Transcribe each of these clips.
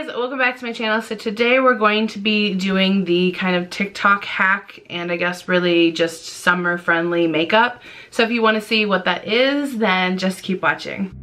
guys, welcome back to my channel. So today we're going to be doing the kind of TikTok hack and I guess really just summer friendly makeup. So if you want to see what that is, then just keep watching.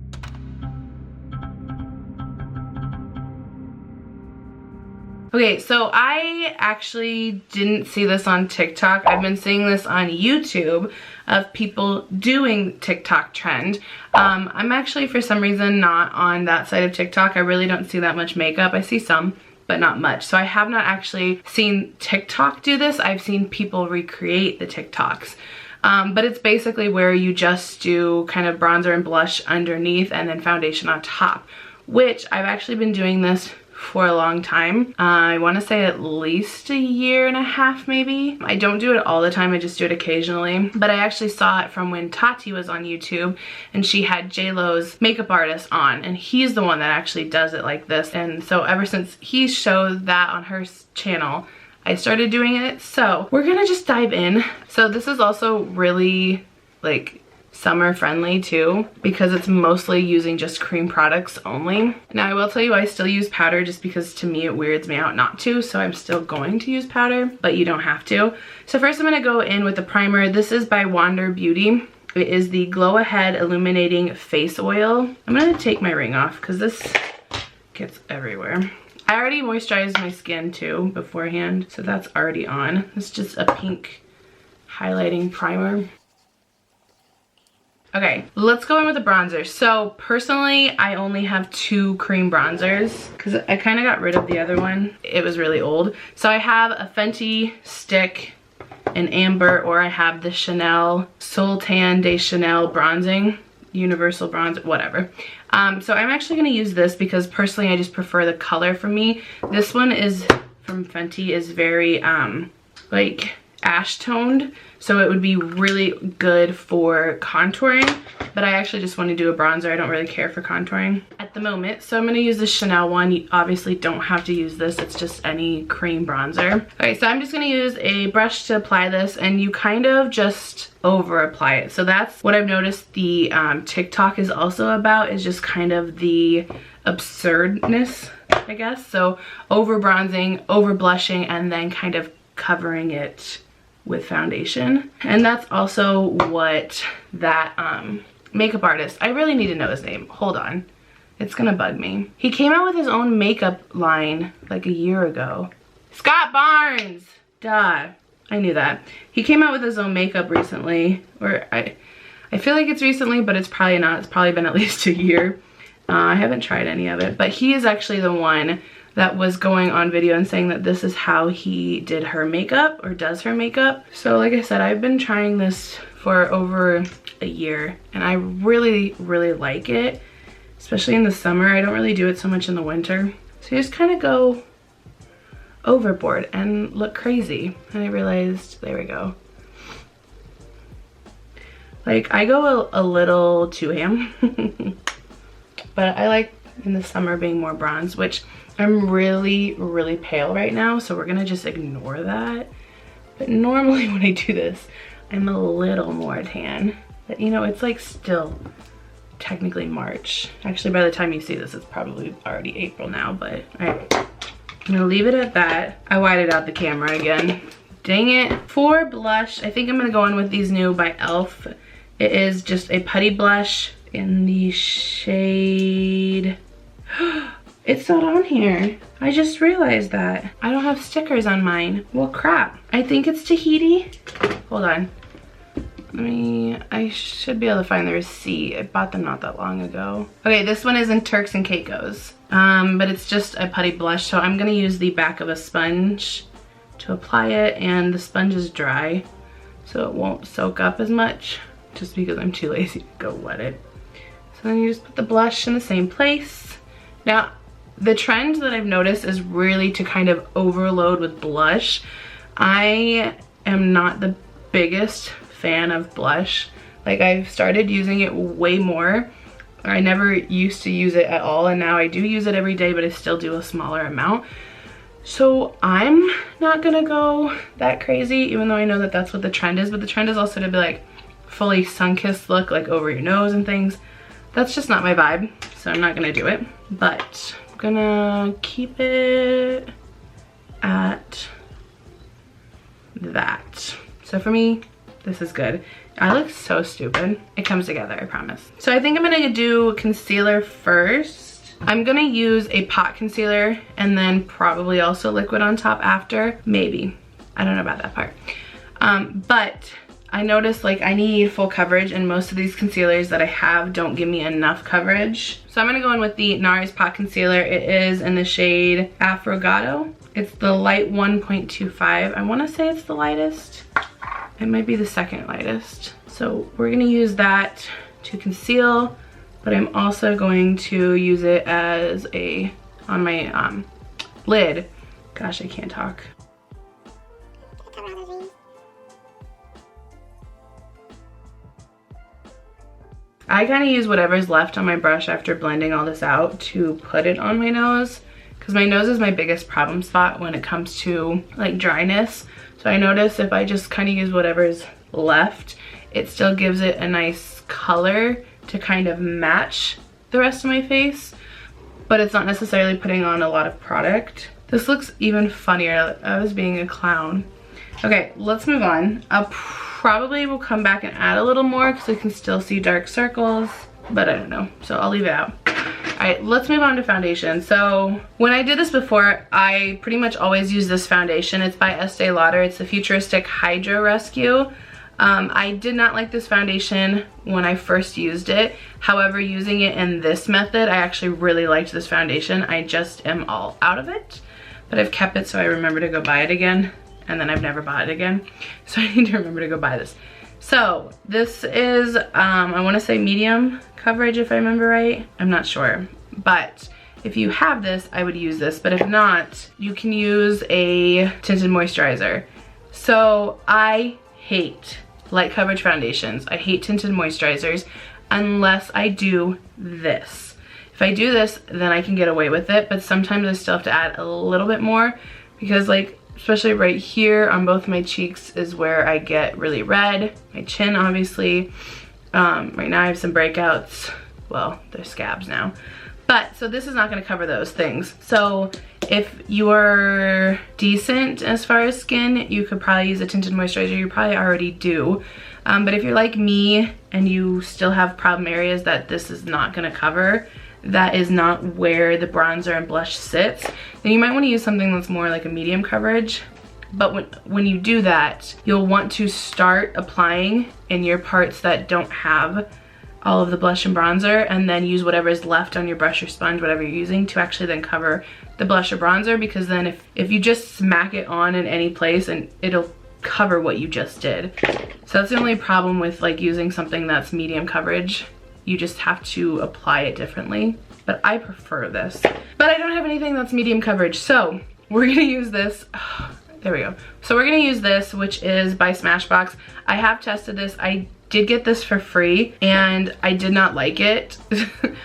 Okay, so I actually didn't see this on TikTok. I've been seeing this on YouTube of people doing TikTok trend. I'm actually, for some reason, not on that side of TikTok. I really don't see that much makeup. I see some, but not much. So I have not actually seen TikTok do this. I've seen people recreate the TikToks. But it's basically where you just do kind of bronzer and blush underneath and then foundation on top, which I've actually been doing this for a long time. I want to say at least a year and a half maybe. I don't do it all the time, I just do it occasionally. But I actually saw it from when Tati was on YouTube and she had J-Lo's makeup artist on, and he's the one that actually does it like this. And so ever since he showed that on her channel, I started doing it. So we're gonna just dive in. So this is also really like summer friendly too, because it's mostly using just cream products only. Now I will tell you, I still use powder just because to me it weirds me out not to, so I'm still going to use powder, but you don't have to. So first I'm gonna go in with the primer. This is by Wander Beauty. It is the Glow Ahead Illuminating Face Oil. I'm gonna take my ring off because this gets everywhere. I already moisturized my skin too beforehand, so that's already on. It's just a pink highlighting primer. Okay, let's go in with the bronzer. So personally, I only have 2 cream bronzers because I kind of got rid of the other one. It was really old. So I have a Fenty stick in amber, or I have the Chanel Sultan de Chanel bronzing, universal bronzer, whatever. So I'm actually gonna use this because personally I just prefer the color for me. This one is from Fenty, is very like ash toned, so it would be really good for contouring, but I actually just want to do a bronzer. I don't really care for contouring at the moment, so I'm going to use the Chanel one. You obviously don't have to use this, it's just any cream bronzer. Okay, so I'm just going to use a brush to apply this, and you kind of just over apply it. So that's what I've noticed the TikTok is also about, is just kind of the absurdness, I guess. So over bronzing, over blushing, and then kind of covering it with foundation. And that's also what that makeup artist, I really need to know his name, hold on, it's gonna bug me. He came out with his own makeup line like a year ago. Scott Barnes, duh, I knew that. He came out with his own makeup recently, or I feel like it's recently, but it's probably not. It's probably been at least a year. I haven't tried any of it, but he is actually the one that was going on video and saying that this is how he did her makeup, or does her makeup. So like I said, I've been trying this for over a year and I really, really like it, especially in the summer. I don't really do it so much in the winter. So you just kind of go overboard and look crazy. And I realized, there we go. Like I go a little too ham, but I like in the summer being more bronze, which I'm really, really pale right now, so we're gonna just ignore that. But normally when I do this, I'm a little more tan. But you know, it's like still technically March. Actually, by the time you see this, it's probably already April now, but all right. I'm gonna leave it at that. I whited out the camera again. Dang it. For blush, I think I'm gonna go in with these new by e.l.f. It is just a Putty Blush in the shade... It's not on here. I just realized that. I don't have stickers on mine. Well, crap. I think it's Tahiti. Hold on. I should be able to find the receipt. I bought them not that long ago. Okay, this one is in Turks and Caicos. But it's just a Putty Blush, so I'm gonna use the back of a sponge to apply it, and the sponge is dry, so it won't soak up as much, just because I'm too lazy to go wet it. So then you just put the blush in the same place. Now, the trend that I've noticed is really to kind of overload with blush. I am not the biggest fan of blush. Like, I've started using it way more. I never used to use it at all, and now I do use it every day, but I still do a smaller amount. So I'm not gonna go that crazy, even though I know that that's what the trend is, but the trend is also to be like fully sun-kissed look, like over your nose and things. That's just not my vibe, so I'm not gonna do it. But gonna keep it at that. So for me, this is good. I look so stupid. It comes together, I promise. So I think I'm gonna do concealer first. I'm gonna use a pot concealer and then probably also liquid on top after. Maybe. I don't know about that part. But I noticed like I need full coverage, and most of these concealers that I have don't give me enough coverage. So I'm gonna go in with the Nars Pot Concealer. It is in the shade Affogato. It's the light 1.25. I wanna say it's the lightest. It might be the second lightest. So we're gonna use that to conceal, but I'm also going to use it as on my lid. Gosh, I can't talk. I kind of use whatever's left on my brush after blending all this out to put it on my nose, because my nose is my biggest problem spot when it comes to like dryness. So I notice if I just kind of use whatever's left, it still gives it a nice color to kind of match the rest of my face, but it's not necessarily putting on a lot of product. This looks even funnier. I was being a clown. Okay, let's move on. I'll probably will come back and add a little more because I can still see dark circles, but I don't know, so I'll leave it out. All right, let's move on to foundation. So when I did this before, I pretty much always use this foundation. It's by Estee Lauder. It's the Futuristic Hydro Rescue. I did not like this foundation when I first used it. However, using it in this method, I actually really liked this foundation. I just am all out of it, but I've kept it so I remember to go buy it again, and then I've never bought it again. So I need to remember to go buy this. So this is, I wanna say medium coverage if I remember right. I'm not sure, but if you have this, I would use this, but if not, you can use a tinted moisturizer. So I hate light coverage foundations. I hate tinted moisturizers unless I do this. If I do this, then I can get away with it, but sometimes I still have to add a little bit more because like, especially right here on both my cheeks is where I get really red. My chin, obviously. Right now I have some breakouts. Well, they're scabs now. But, so this is not gonna cover those things. So if you're decent as far as skin, you could probably use a tinted moisturizer. You probably already do. But if you're like me and you still have problem areas that this is not gonna cover, that is not where the bronzer and blush sits, then you might want to use something that's more like a medium coverage. But when you do that, you'll want to start applying in your parts that don't have all of the blush and bronzer, and then use whatever is left on your brush or sponge, whatever you're using, to actually then cover the blush or bronzer, because then if you just smack it on in any place, and it'll cover what you just did. So that's the only problem with like using something that's medium coverage. You just have to apply it differently, but I prefer this. But I don't have anything that's medium coverage, so we're gonna use this. There we go. So we're gonna use this, which is by Smashbox. I have tested this. I did get this for free, and I did not like it.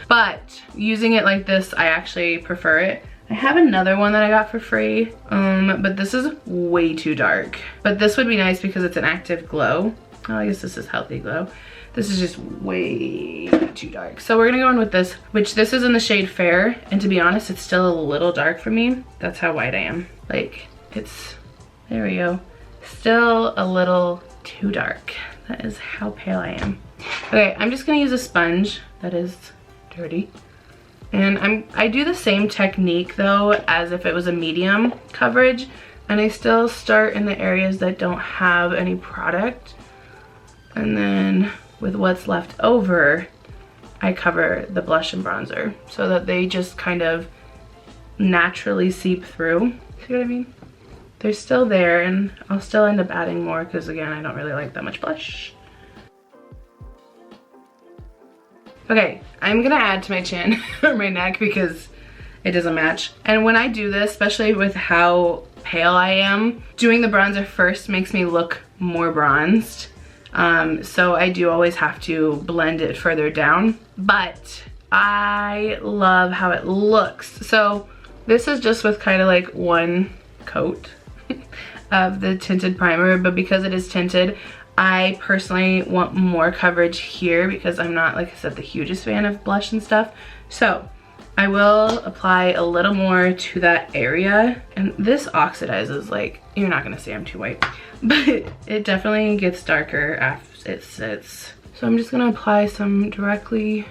But using it like this, I actually prefer it. I have another one that I got for free, but this is way too dark. But this would be nice because it's an active glow. Oh, I guess this is healthy glow. This is just way too dark. So we're gonna go in with this, which this is in the shade Fair. And to be honest, it's still a little dark for me. That's how white I am. Like, it's, there we go. Still a little too dark. That is how pale I am. Okay, I'm just gonna use a sponge that is dirty. And I do the same technique though as if it was a medium coverage. And I still start in the areas that don't have any product. And then with what's left over, I cover the blush and bronzer so that they just kind of naturally seep through. See what I mean? They're still there, and I'll still end up adding more because again, I don't really like that much blush. Okay, I'm gonna add to my chin or my neck because it doesn't match. And when I do this, especially with how pale I am, doing the bronzer first makes me look more bronzed. So I do always have to blend it further down, but I love how it looks. So this is just with kind of like one coat of the tinted primer, but because it is tinted, I personally want more coverage here because I'm not, like I said, the hugest fan of blush and stuff. So I will apply a little more to that area. And this oxidizes, like, you're not gonna say I'm too white, but it definitely gets darker after it sits. So I'm just gonna apply some directly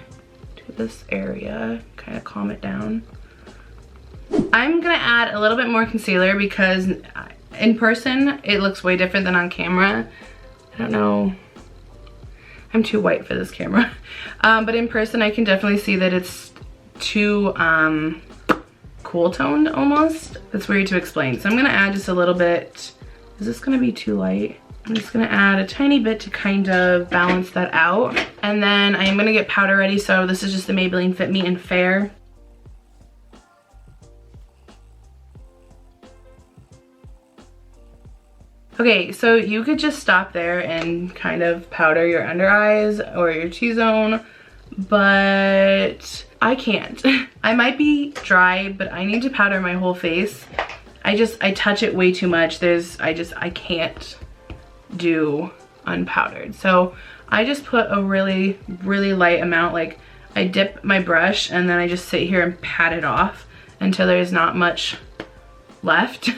to this area, kind of calm it down. I'm gonna add a little bit more concealer because in person, it looks way different than on camera. I don't know. I'm too white for this camera. But in person, I can definitely see that it's too cool toned almost. That's weird to explain. So I'm gonna add just a little bit. Is this gonna be too light? I'm just gonna add a tiny bit to kind of balance that out. And then I am gonna get powder ready. So this is just the Maybelline Fit Me in Fair. Okay, so you could just stop there and kind of powder your under eyes or your T-zone, but I can't. I might be dry, but I need to powder my whole face. I touch it way too much. I can't do unpowdered. So I just put a really, really light amount. Like, I dip my brush and then I just sit here and pat it off until there's not much left.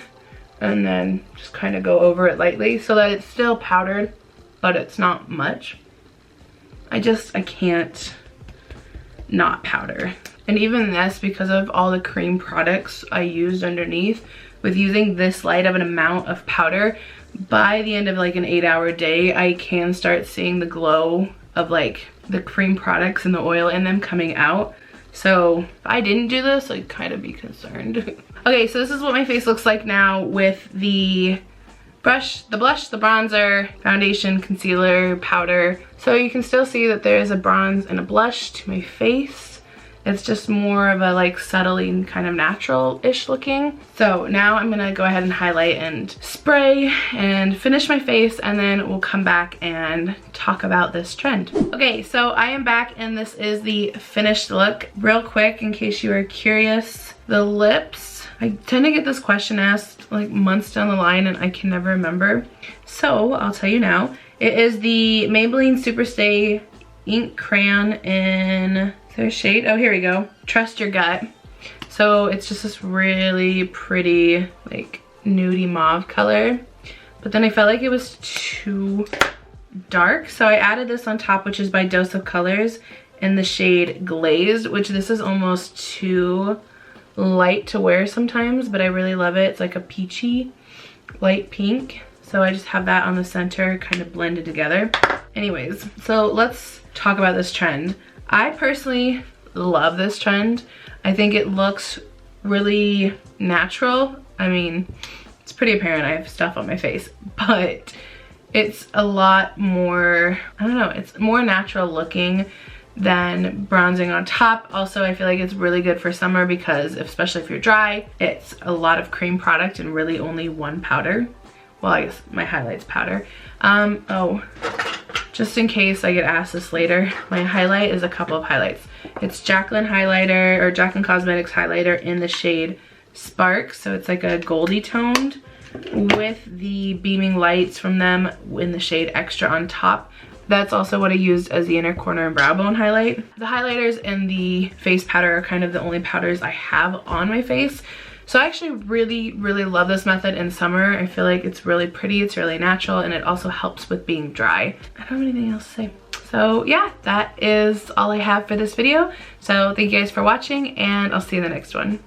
And then just kind of go over it lightly so that it's still powdered, but it's not much. I can't not powder. And even this, because of all the cream products I used underneath, with using this light of an amount of powder, by the end of like an 8-hour day, I can start seeing the glow of like the cream products and the oil in them coming out. So if I didn't do this, I'd kind of be concerned. Okay, so this is what my face looks like now with the brush, the blush, the bronzer, foundation, concealer, powder. So you can still see that there is a bronze and a blush to my face. It's just more of a like subtly kind of natural-ish looking. So now I'm gonna go ahead and highlight and spray and finish my face, and then we'll come back and talk about this trend. Okay, so I am back and this is the finished look. Real quick, in case you are curious, the lips, I tend to get this question asked like months down the line and I can never remember. So I'll tell you now. It is the Maybelline Superstay Ink Crayon in their shade. Oh, here we go. Trust Your Gut. So it's just this really pretty like nudie mauve color. But then I felt like it was too dark. So I added this on top, which is by Dose of Colors in the shade Glazed, which this is almost too light to wear sometimes, but I really love it. It's like a peachy light pink. So I just have that on the center kind of blended together. Anyways, so let's talk about this trend. I personally love this trend. I think it looks really natural. I mean, it's pretty apparent I have stuff on my face, but it's a lot more, I don't know, it's more natural looking than bronzing on top. Also, I feel like it's really good for summer because especially if you're dry, it's a lot of cream product and really only one powder. Well, I guess my highlight's powder. Oh, just in case I get asked this later, my highlight is a couple of highlights. It's Jaclyn highlighter, or Jaclyn Cosmetics highlighter in the shade Spark. So it's like a goldy toned with the beaming lights from them in the shade Extra on top. That's also what I used as the inner corner and brow bone highlight. The highlighters and the face powder are kind of the only powders I have on my face. So I actually really, really love this method in summer. I feel like it's really pretty, it's really natural, and it also helps with being dry. I don't have anything else to say. So yeah, that is all I have for this video. So thank you guys for watching, and I'll see you in the next one.